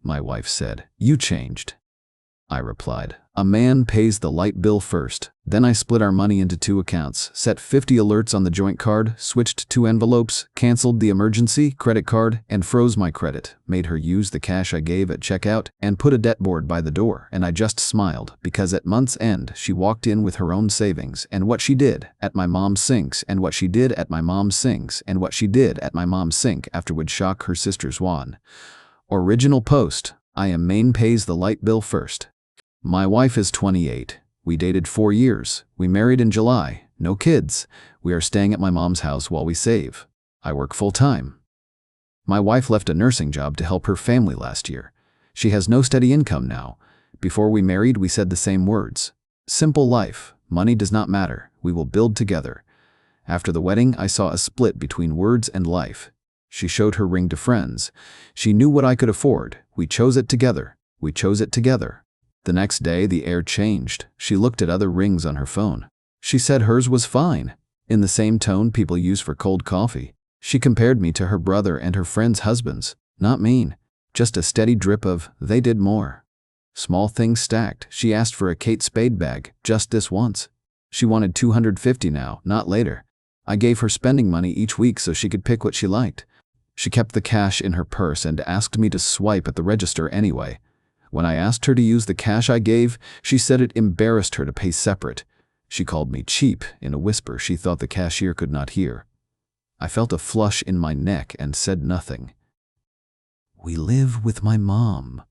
my wife said. You changed. I replied, a man pays the light bill first. Then I split our money into 2 accounts, set 50 alerts on the joint card, switched 2 envelopes, canceled the emergency credit card, and froze my credit, made her use the cash I gave at checkout, and put a debt board by the door. And I just smiled, because at month's end, she walked in with her own savings, and what she did at my mom's sinks, and what she did at my mom's sinks, and what she did at my mom's sink after would shock her sister's one. Original post, I am main pays the light bill first. My wife is 28. We dated 4 years. We married in July. No kids. We are staying at my mom's house while we save. I work full-time. My wife left a nursing job to help her family last year. She has no steady income now. Before we married, we said the same words. Simple life. Money does not matter. We will build together. After the wedding, I saw a split between words and life. She showed her ring to friends. She knew what I could afford. We chose it together. We chose it together. The next day, the air changed. She looked at other rings on her phone. She said hers was fine, in the same tone people use for cold coffee. She compared me to her brother and her friends' husbands. Not mean, just a steady drip of, they did more. Small things stacked. She asked for a Kate Spade bag, just this once. She wanted $250 now, not later. I gave her spending money each week so she could pick what she liked. She kept the cash in her purse and asked me to swipe at the register anyway. When I asked her to use the cash I gave, she said it embarrassed her to pay separate. She called me cheap in a whisper she thought the cashier could not hear. I felt a flush in my neck and said nothing. We live with my mom.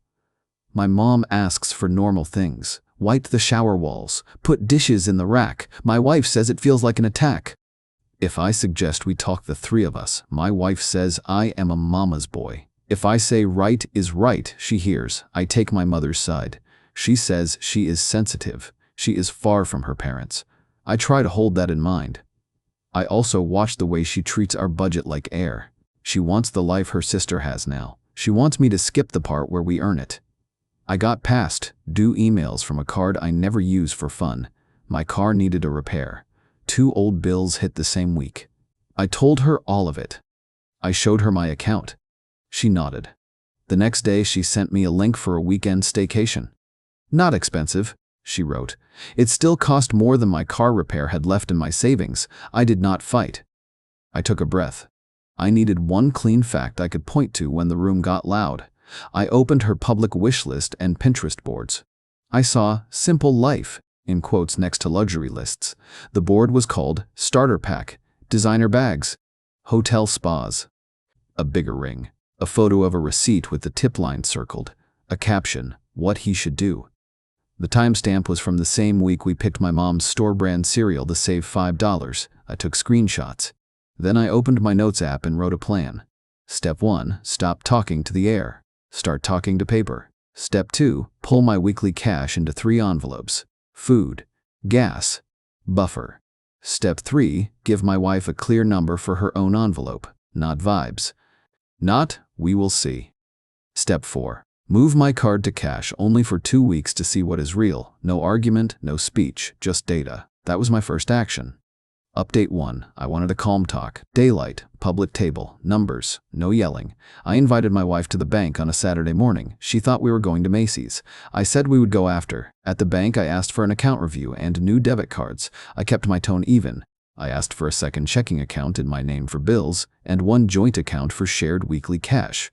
My mom asks for normal things. White the shower walls, put dishes in the rack. My wife says it feels like an attack. If I suggest we talk the 3 of us, my wife says I am a mama's boy. If I say right is right, she hears. I take my mother's side. She says she is sensitive. She is far from her parents. I try to hold that in mind. I also watch the way she treats our budget like air. She wants the life her sister has now. She wants me to skip the part where we earn it. I got past due emails from a card I never use for fun. My car needed a repair. 2 old bills hit the same week. I told her all of it. I showed her my account. She nodded. The next day, she sent me a link for a weekend staycation. Not expensive, she wrote. It still cost more than my car repair had left in my savings. I did not fight. I took a breath. I needed one clean fact I could point to when the room got loud. I opened her public wish list and Pinterest boards. I saw Simple Life in quotes next to luxury lists. The board was called Starter Pack, Designer Bags, Hotel Spas. A bigger ring. A photo of a receipt with the tip line circled. A caption, what he should do. The timestamp was from the same week we picked my mom's store brand cereal to save $5. I took screenshots. Then I opened my notes app and wrote a plan. Step 1, stop talking to the air. Start talking to paper. Step 2, pull my weekly cash into 3 envelopes. Food, gas, buffer. Step 3, give my wife a clear number for her own envelope, not vibes. Not, we will see. Step 4. Move my card to cash only for 2 weeks to see what is real. No argument, no speech, just data. That was my first action. Update 1. I wanted a calm talk. Daylight, public table, numbers, no yelling. I invited my wife to the bank on a Saturday morning. She thought we were going to Macy's. I said we would go after. At the bank, I asked for an account review and new debit cards. I kept my tone even. I asked for a second checking account in my name for bills and 1 joint account for shared weekly cash.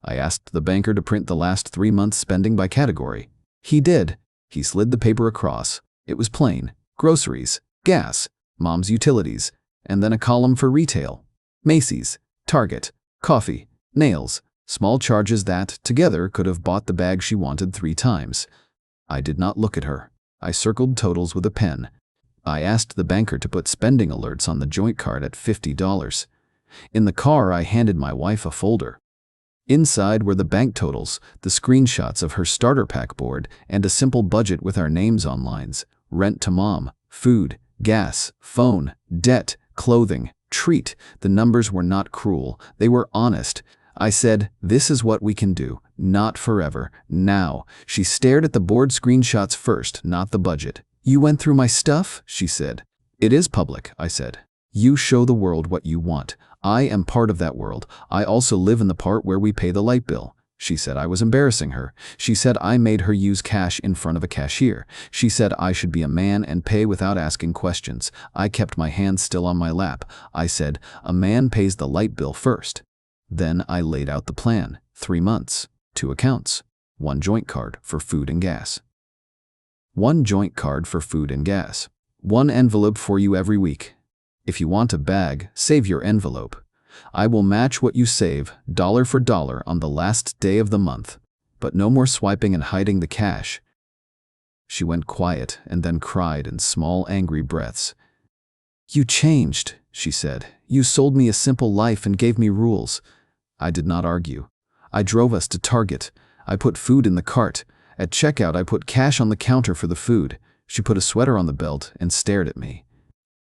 I asked the banker to print the last 3 months' spending by category. He did. He slid the paper across. It was plain. Groceries, gas, mom's utilities, and then a column for retail. Macy's, Target, coffee, nails, small charges that, together, could have bought the bag she wanted 3 times. I did not look at her. I circled totals with a pen. I asked the banker to put spending alerts on the joint card at $50. In the car, I handed my wife a folder. Inside were the bank totals, the screenshots of her starter pack board, and a simple budget with our names on lines. Rent to mom, food, gas, phone, debt, clothing, treat. The numbers were not cruel. They were honest. I said, this is what we can do. Not forever. Now. She stared at the board screenshots first, not the budget. You went through my stuff? She said. It is public, I said. You show the world what you want. I am part of that world. I also live in the part where we pay the light bill. She said I was embarrassing her. She said I made her use cash in front of a cashier. She said I should be a man and pay without asking questions. I kept my hands still on my lap. I said, a man pays the light bill first. Then I laid out the plan. 3 months, 2 accounts, 1 joint card for food and gas. 1 joint card for food and gas. 1 envelope for you every week. If you want a bag, save your envelope. I will match what you save, dollar for dollar, on the last day of the month. But no more swiping and hiding the cash. She went quiet and then cried in small, angry breaths. You changed, she said. You sold me a simple life and gave me rules. I did not argue. I drove us to Target. I put food in the cart. At checkout, I put cash on the counter for the food. She put a sweater on the belt and stared at me.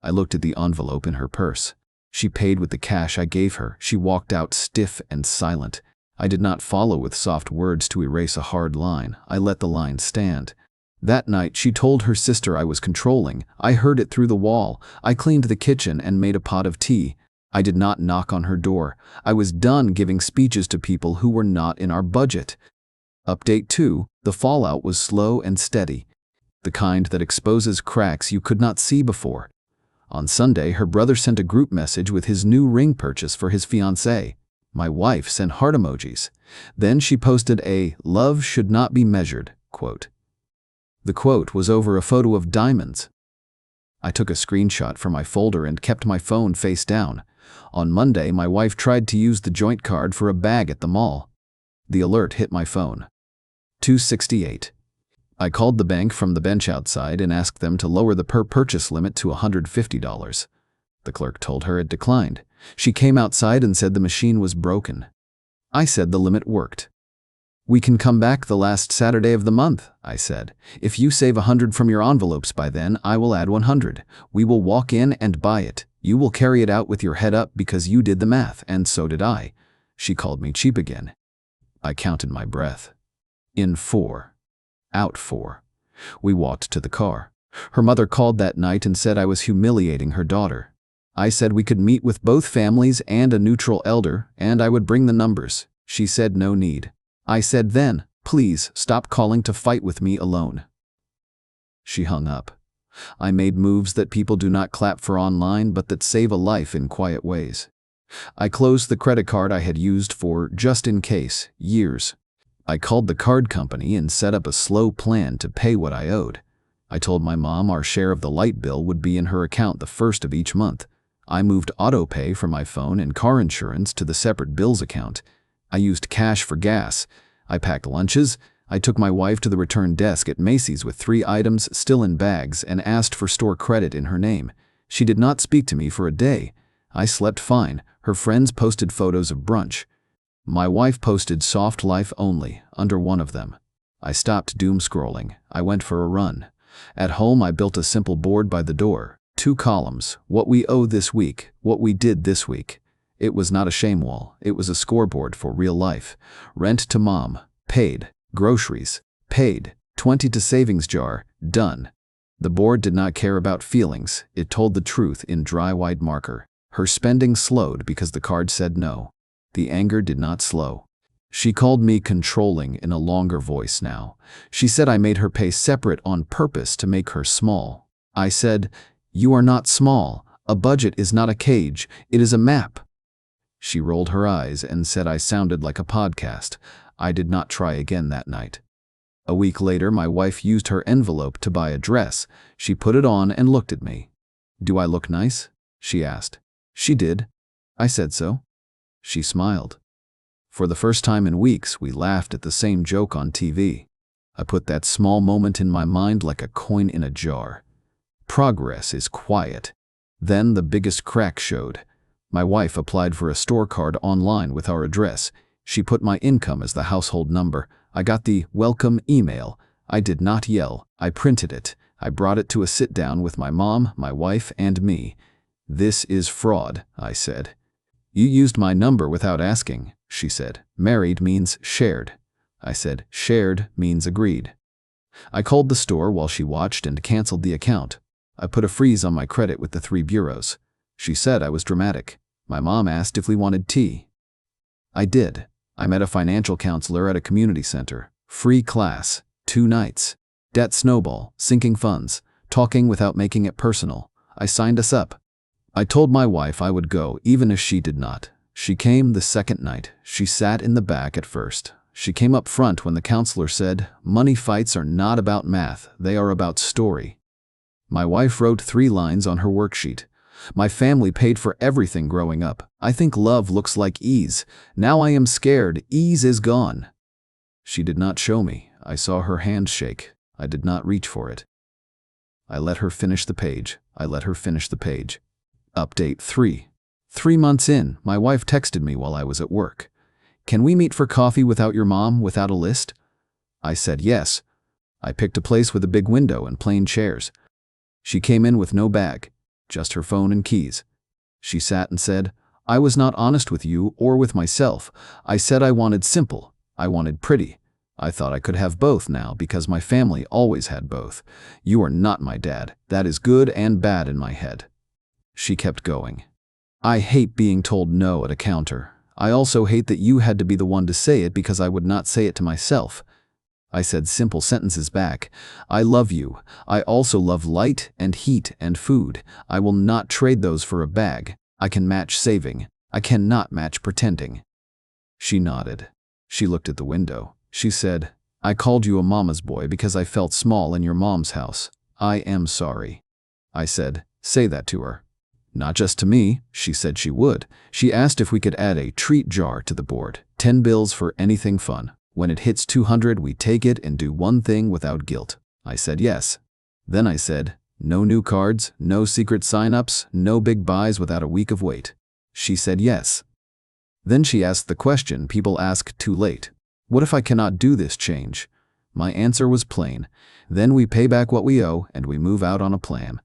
I looked at the envelope in her purse. She paid with the cash I gave her. She walked out stiff and silent. I did not follow with soft words to erase a hard line. I let the line stand. That night, she told her sister I was controlling. I heard it through the wall. I cleaned the kitchen and made a pot of tea. I did not knock on her door. I was done giving speeches to people who were not in our budget. Update 2, the fallout was slow and steady. The kind that exposes cracks you could not see before. On Sunday, her brother sent a group message with his new ring purchase for his fiancée. My wife sent heart emojis. Then she posted a "love should not be measured" quote. The quote was over a photo of diamonds. I took a screenshot from my folder and kept my phone face down. On Monday, my wife tried to use the joint card for a bag at the mall. The alert hit my phone. 268. I called the bank from the bench outside and asked them to lower the per-purchase limit to $150. The clerk told her it declined. She came outside and said the machine was broken. I said the limit worked. We can come back the last Saturday of the month, I said. If you save $100 from your envelopes by then, I will add $100. We will walk in and buy it. You will carry it out with your head up because you did the math, and so did I. She called me cheap again. I counted my breath. In 4. Out 4. We walked to the car. Her mother called that night and said I was humiliating her daughter. I said we could meet with both families and a neutral elder, and I would bring the numbers. She said no need. I said then, please stop calling to fight with me alone. She hung up. I made moves that people do not clap for online but that save a life in quiet ways. I closed the credit card I had used for, just in case, years. I called the card company and set up a slow plan to pay what I owed. I told my mom our share of the light bill would be in her account the first of each month. I moved autopay from my phone and car insurance to the separate bills account. I used cash for gas. I packed lunches. I took my wife to the return desk at Macy's with 3 items still in bags and asked for store credit in her name. She did not speak to me for a day. I slept fine. Her friends posted photos of brunch. My wife posted soft life only under one of them. I stopped doom scrolling. I went for a run. At home, I built a simple board by the door. 2 columns, what we owe this week, what we did this week. It was not a shame wall. It was a scoreboard for real life. Rent to mom, paid. Groceries, paid. 20 to savings jar, done. The board did not care about feelings. It told the truth in dry white marker. Her spending slowed because the card said no. The anger did not slow. She called me controlling in a longer voice now. She said I made her pay separate on purpose to make her small. I said, you are not small. A budget is not a cage. It is a map. She rolled her eyes and said I sounded like a podcast. I did not try again that night. A week later, my wife used her envelope to buy a dress. She put it on and looked at me. Do I look nice? She asked. She did. I said so. She smiled. For the first time in weeks, we laughed at the same joke on TV. I put that small moment in my mind like a coin in a jar. Progress is quiet. Then the biggest crack showed. My wife applied for a store card online with our address. She put my income as the household number. I got the welcome email. I did not yell. I printed it. I brought it to a sit-down with my mom, my wife, and me. This is fraud, I said. You used my number without asking, she said. Married means shared. I said, shared means agreed. I called the store while she watched and canceled the account. I put a freeze on my credit with the 3 bureaus. She said I was dramatic. My mom asked if we wanted tea. I did. I met a financial counselor at a community center. Free class, 2 nights. Debt snowball, sinking funds, talking without making it personal. I signed us up. I told my wife I would go even if she did not. She came the second night. She sat in the back at first. She came up front when the counselor said, "Money fights are not about math, they are about story." My wife wrote 3 lines on her worksheet. "My family paid for everything growing up. I think love looks like ease. Now I am scared. Ease is gone." She did not show me. I saw her hand shake. I did not reach for it. I let her finish the page. Update 3. 3 months in, my wife texted me while I was at work. "Can we meet for coffee without your mom, without a list?" I said yes. I picked a place with a big window and plain chairs. She came in with no bag, just her phone and keys. She sat and said, "I was not honest with you or with myself. I said I wanted simple. I wanted pretty. I thought I could have both now because my family always had both. You are not my dad. That is good and bad in my head." She kept going. "I hate being told no at a counter. I also hate that you had to be the one to say it because I would not say it to myself." I said simple sentences back. "I love you. I also love light and heat and food. I will not trade those for a bag. I can match saving. I cannot match pretending." She nodded. She looked at the window. She said, "I called you a mama's boy because I felt small in your mom's house. I am sorry." I said, "Say that to her." "Not just to me," she said she would. She asked if we could add a treat jar to the board. 10 bills for anything fun. When it hits 200, we take it and do one thing without guilt. I said yes. Then I said, "No new cards, no secret sign-ups, no big buys without a week of wait." She said yes. Then she asked the question people ask too late. "What if I cannot do this change?" My answer was plain. Then we pay back what we owe and we move out on a plan.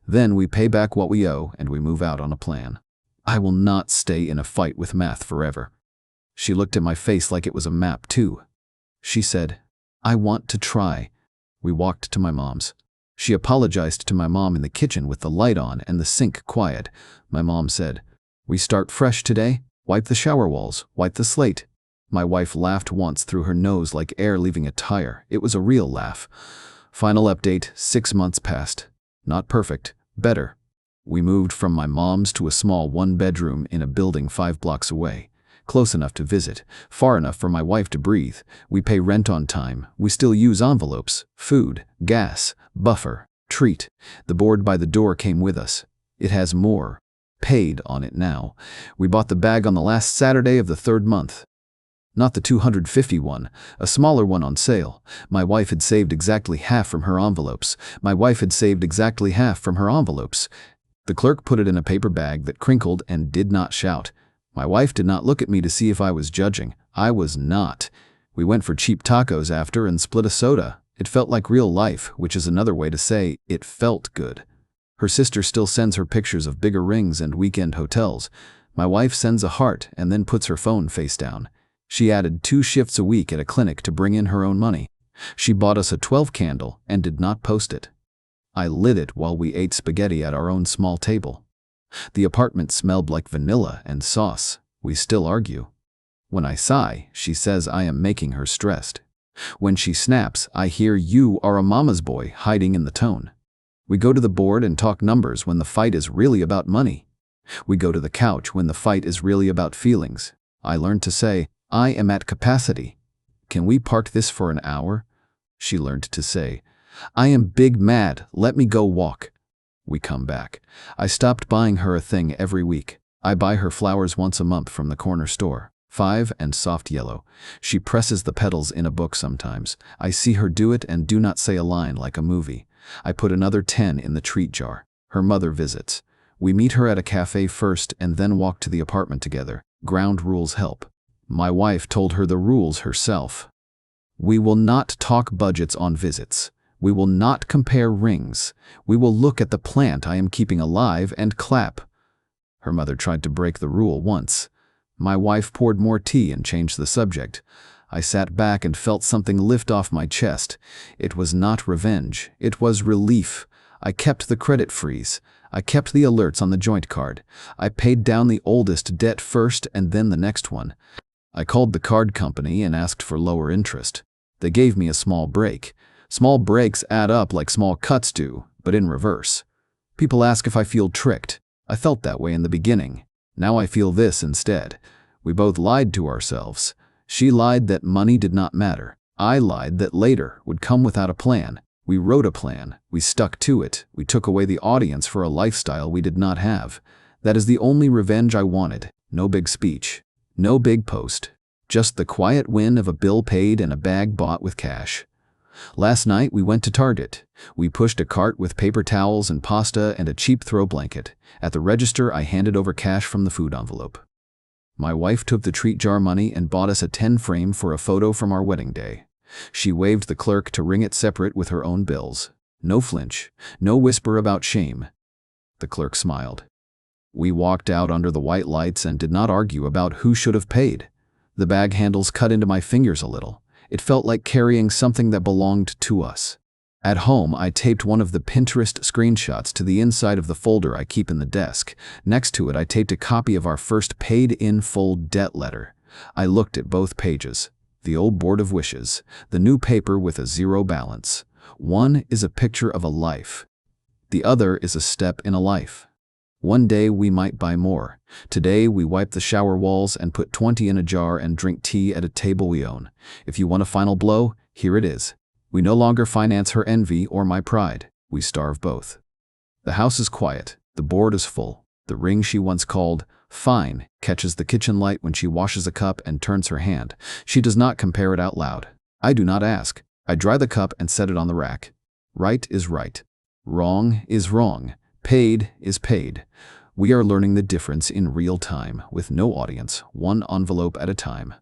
Then we pay back what we owe and we move out on a plan. I will not stay in a fight with math forever. She looked at my face like it was a map too. She said, "I want to try." We walked to my mom's. She apologized to my mom in the kitchen with the light on and the sink quiet. My mom said, "We start fresh today. Wipe the shower walls, wipe the slate." My wife laughed once through her nose like air leaving a tire. It was a real laugh. Final update, 6 months passed. Not perfect, better. We moved from my mom's to a small 1-bedroom in a building 5 blocks away. Close enough to visit, far enough for my wife to breathe. We pay rent on time. We still use envelopes, food, gas, buffer, treat. The board by the door came with us. It has more paid on it now. We bought the bag on the last Saturday of the 3rd month. Not the 250 one, a smaller one on sale. My wife had saved exactly half from her envelopes. The clerk put it in a paper bag that crinkled and did not shout. My wife did not look at me to see if I was judging. I was not. We went for cheap tacos after and split a soda. It felt like real life, which is another way to say it felt good. Her sister still sends her pictures of bigger rings and weekend hotels. My wife sends a heart and then puts her phone face down. She added 2 shifts a week at a clinic to bring in her own money. She bought us a 12 candle and did not post it. I lit it while we ate spaghetti at our own small table. The apartment smelled like vanilla and sauce. We still argue. When I sigh, she says I am making her stressed. When she snaps, I hear "You are a mama's boy" hiding in the tone. We go to the board and talk numbers when the fight is really about money. We go to the couch when the fight is really about feelings. I learned to say, "I am at capacity. Can we park this for an hour?" She learned to say, "I am big mad, let me go walk." We come back. I stopped buying her a thing every week. I buy her flowers once a month from the corner store. 5 and soft yellow. She presses the petals in a book sometimes. I see her do it and do not say a line like a movie. I put another 10 in the treat jar. Her mother visits. We meet her at a cafe first and then walk to the apartment together. Ground rules help. My wife told her the rules herself. We will not talk budgets on visits. We will not compare rings. We will look at the plant I am keeping alive and clap. Her mother tried to break the rule once. My wife poured more tea and changed the subject. I sat back and felt something lift off my chest. It was not revenge. It was relief. I kept the credit freeze. I kept the alerts on the joint card. I paid down the oldest debt first and then the next one. I called the card company and asked for lower interest. They gave me a small break. Small breaks add up like small cuts do, but in reverse. People ask if I feel tricked. I felt that way in the beginning. Now I feel this instead. We both lied to ourselves. She lied that money did not matter. I lied that later would come without a plan. We wrote a plan. We stuck to it. We took away the audience for a lifestyle we did not have. That is the only revenge I wanted. No big speech. No big post. Just the quiet win of a bill paid and a bag bought with cash. Last night we went to Target. We pushed a cart with paper towels and pasta and a cheap throw blanket. At the register, I handed over cash from the food envelope. My wife took the treat jar money and bought us a 10 frame for a photo from our wedding day. She waved the clerk to ring it separate with her own bills. No flinch, no whisper about shame. The clerk smiled. We walked out under the white lights and did not argue about who should have paid. The bag handles cut into my fingers a little. It felt like carrying something that belonged to us. At home, I taped one of the Pinterest screenshots to the inside of the folder I keep in the desk. Next to it, I taped a copy of our first paid-in-full debt letter. I looked at both pages. The old Board of Wishes, the new paper with a zero balance. One is a picture of a life. The other is a step in a life. One day we might buy more. Today we wipe the shower walls and put 20 in a jar and drink tea at a table we own. If you want a final blow, here it is. We no longer finance her envy or my pride. We starve both. The house is quiet. The board is full. The ring she once called fine catches the kitchen light when she washes a cup and turns her hand. She does not compare it out loud. I do not ask. I dry the cup and set it on the rack. Right is right. Wrong is wrong. Paid is paid. We are learning the difference in real time, with no audience, one envelope at a time.